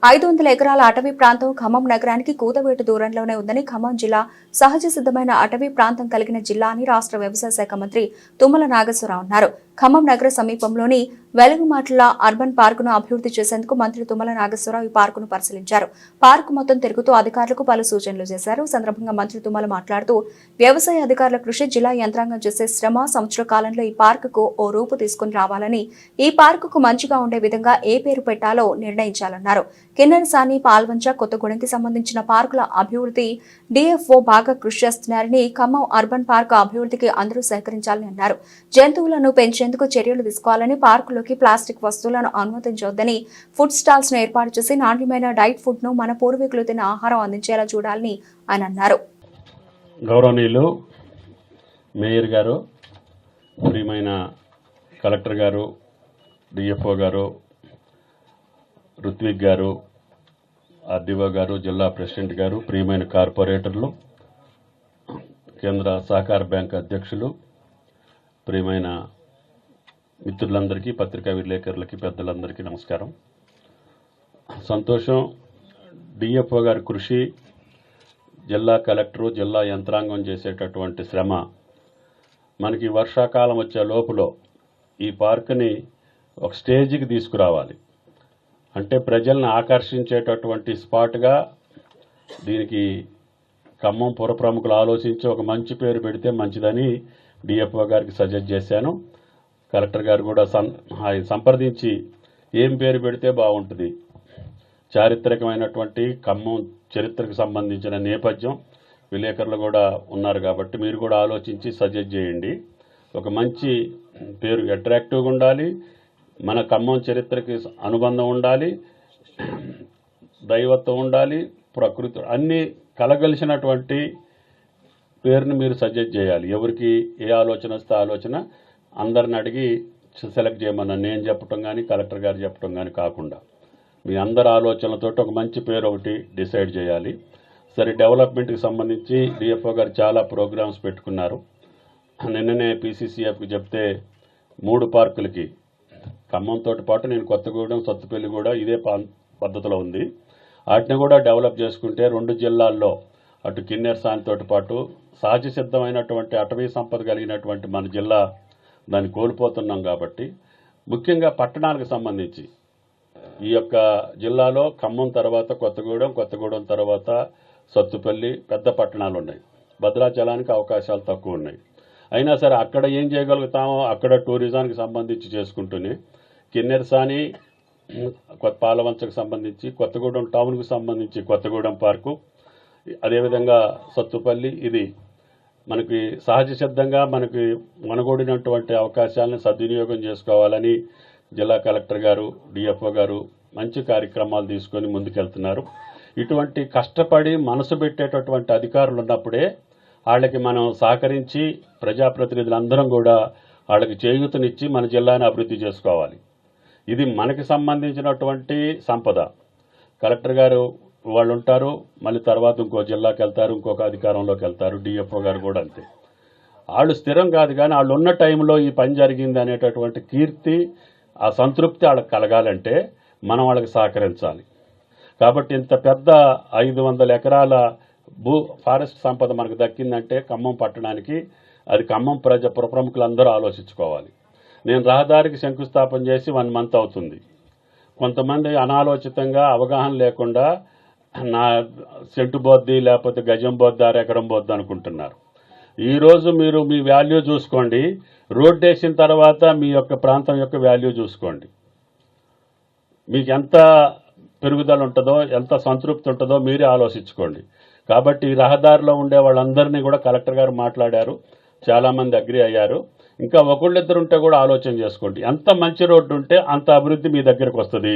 500 ఎకరాల అటవీ ప్రాంతం ఖమ్మం నగరానికి కూతవేటు దూరంలోనే ఉందని ఖమ్మం జిల్లా సహజ సిద్ధమైన అటవీ ప్రాంతం కలిగిన జిల్లా అని రాష్ట్ర వ్యవసాయ శాఖ మంత్రి తుమ్మల నాగేశ్వరరావు అన్నారు. ఖమ్మం నగర సమీపంలోని వెలుగుమాట్ల అర్బన్ పార్కును అభివృద్ధి చేసేందుకు మంత్రి తుమ్మల నాగేశ్వరరావు ఈ పార్కును పరిశీలించారు. పార్కు మొత్తం తిరుగుతూ అధికారులకు పలు సూచనలు చేశారు. సందర్భంగా మంత్రి తుమ్మల మాట్లాడుతూ వ్యవసాయ అధికారుల కృషి, జిల్లా యంత్రాంగం చేసే శ్రమ, సంవత్సర కాలంలో ఈ పార్కుకు ఓ రూపు తీసుకుని రావాలని, ఈ పార్కుకు మంచిగా ఉండే విధంగా ఏ పేరు పెట్టాలో నిర్ణయించాలన్నారు. కిన్నెరసాని, పాల్వంచ, కొత్తగూడెంకి సంబంధించిన పార్కుల అభివృద్ధి డిఎఫ్ఓ బాగా కృషి చేస్తున్నారని, ఖమ్మం అర్బన్ పార్కు అభివృద్ధికి అందరూ సహకరించాలని అన్నారు. జంతువులను పెంచేందుకు చర్యలు తీసుకోవాలని, పార్కులోకి ప్లాస్టిక్ వస్తువులను అనుమతించొద్దని, ఫుడ్ స్టాల్స్ ను ఏర్పాటు చేసి నాణ్యమైన డైట్ ఫుడ్ ను మన పూర్వీకులు తిన్న ఆహారం అందించేలా చూడాలని ఆయన అన్నారు. గౌరవనీయులు మేయర్ గారు, ప్రియమైన కలెక్టర్ గారు, డిఎఫ్ఓ గారు, రుత్విక్ గారు, ఆర్డీఓ గారు, జిల్లా ప్రెసిడెంట్ గారు, ప్రియమైన కార్పొరేటర్లు, కేంద్ర సహకార బ్యాంక్ అధ్యక్షులు, ప్రియమైన మిత్రులందరికీ, పత్రికా విలేకరులకి, పెద్దలందరికీ నమస్కారం. సంతోషం. డిఎఫ్ఓ గారి కృషి, జిల్లా కలెక్టరు, జిల్లా యంత్రాంగం చేసేటటువంటి శ్రమ మనకి వర్షాకాలం వచ్చే లోపల ఈ పార్కుని ఒక స్టేజ్కి తీసుకురావాలి. అంటే ప్రజలను ఆకర్షించేటటువంటి స్పాట్గా దీనికి ఖమ్మం పుర ప్రముఖులు ఆలోచించి ఒక మంచి పేరు పెడితే మంచిదని డిఎఫ్ఓ గారికి సజెస్ట్ చేశాను. కలెక్టర్ గారు కూడా సంప్రదించి ఏం పేరు పెడితే బాగుంటుంది, చారిత్రకమైనటువంటి ఖమ్మం చరిత్రకు సంబంధించిన నేపథ్యం విలేకరులు కూడా ఉన్నారు కాబట్టి మీరు కూడా ఆలోచించి సజెస్ట్ చేయండి. ఒక మంచి పేరు, అట్రాక్టివ్గా ఉండాలి, మన ఖమ్మం చరిత్రకి అనుబంధం ఉండాలి, దైవత్వం ఉండాలి, ప్రకృతి అన్నీ కలగలిసినటువంటి పేరుని మీరు సజెస్ట్ చేయాలి. ఎవరికి ఏ ఆలోచన వస్తే ఆలోచన అందరిని అడిగి సెలెక్ట్ చేయమన్నా నేను చెప్పటం కానీ కలెక్టర్ గారు చెప్పటం కానీ కాకుండా మీ అందరి ఆలోచనలతో ఒక మంచి పేరు ఒకటి డిసైడ్ చేయాలి. సరే, డెవలప్మెంట్కి సంబంధించి డిఎఫ్ఓ గారు చాలా ప్రోగ్రామ్స్ పెట్టుకున్నారు. నిన్ననే పీసీసీఎఫ్కి చెప్తే 3 పార్కులకి ఖమ్మంతో పాటు నేను కొత్తగూడెం, సత్తుపల్లి కూడా ఇదే పద్ధతిలో ఉంది. వాటిని కూడా డెవలప్ చేసుకుంటే 2 జిల్లాల్లో అటు కిన్నెరసానితో పాటు సహజ సిద్ధమైనటువంటి అటవీ సంపద కలిగినటువంటి మన జిల్లా దాన్ని కోల్పోతున్నాం. కాబట్టి ముఖ్యంగా పట్టణాలకు సంబంధించి ఈ యొక్క జిల్లాలో ఖమ్మం తర్వాత కొత్తగూడెం, కొత్తగూడెం తర్వాత సత్తుపల్లి పెద్ద పట్టణాలు ఉన్నాయి. భద్రాచలానికి అవకాశాలు తక్కువ ఉన్నాయి. అయినా సరే అక్కడ ఏం చేయగలుగుతామో అక్కడ టూరిజానికి సంబంధించి చేసుకుంటూనే కిన్నెరసాని, పాలవంచకు సంబంధించి, కొత్తగూడెం టౌన్కు సంబంధించి కొత్తగూడెం పార్కు, అదేవిధంగా సత్తుపల్లి, ఇది మనకి సహజ సిద్ధంగా మనకి మనగూడినటువంటి అవకాశాలను సద్వినియోగం చేసుకోవాలని జిల్లా కలెక్టర్ గారు, డిఎఫ్ఓ గారు మంచి కార్యక్రమాలు తీసుకొని ముందుకెళ్తున్నారు. ఇటువంటి కష్టపడి మనసు పెట్టేటటువంటి అధికారులు ఉన్నప్పుడే వాళ్ళకి మనం సహకరించి ప్రజాప్రతినిధులందరం కూడా వాళ్ళకి చేయూతనిచ్చి మన జిల్లాని అభివృద్ధి చేసుకోవాలి. ఇది మనకి సంబంధించినటువంటి సంపద. కలెక్టర్ గారు వాళ్ళు ఉంటారు, మళ్ళీ తర్వాత ఇంకో జిల్లాకి వెళ్తారు, ఇంకొక అధికారంలోకి వెళ్తారు. డిఎఫ్ఓ గారు కూడా అంతే. వాళ్ళు స్థిరం కాదు, కానీ వాళ్ళు ఉన్న టైంలో ఈ పని జరిగింది అనేటటువంటి కీర్తి, ఆ సంతృప్తి వాళ్ళకి కలగాలంటే మనం వాళ్ళకి సహకరించాలి. కాబట్టి ఇంత పెద్ద 500 ఎకరాల ఫారెస్ట్ సంపద మనకు దక్కిందంటే ఖమ్మం పట్టణానికి, అది ఖమ్మం ప్రముఖులందరూ ఆలోచించుకోవాలి. నేను రహదారికి శంకుస్థాపన చేసి 1 మంత్ అవుతుంది. కొంతమంది అనాలోచితంగా అవగాహన లేకుండా నా సెంటు బోద్ది, లేకపోతే గజం బోద్ది, ఎకరం బోద్ది అనుకుంటున్నారు. ఈరోజు మీరు మీ వాల్యూ చూసుకోండి. రోడ్ వేసిన తర్వాత మీ యొక్క ప్రాంతం యొక్క వాల్యూ చూసుకోండి. మీకు ఎంత పెరుగుదల ఉంటుందో, ఎంత సంతృప్తి ఉంటుందో మీరే ఆలోచించుకోండి. కాబట్టి రహదారిలో ఉండే వాళ్ళందరినీ కూడా కలెక్టర్ గారు మాట్లాడారు, చాలామంది అగ్రి అయ్యారు. ఇంకా ఒకళ్ళిద్దరు ఉంటే కూడా ఆలోచన చేసుకోండి. ఎంత మంచి రోడ్డు ఉంటే అంత అభివృద్ధి మీ దగ్గరకు వస్తుంది.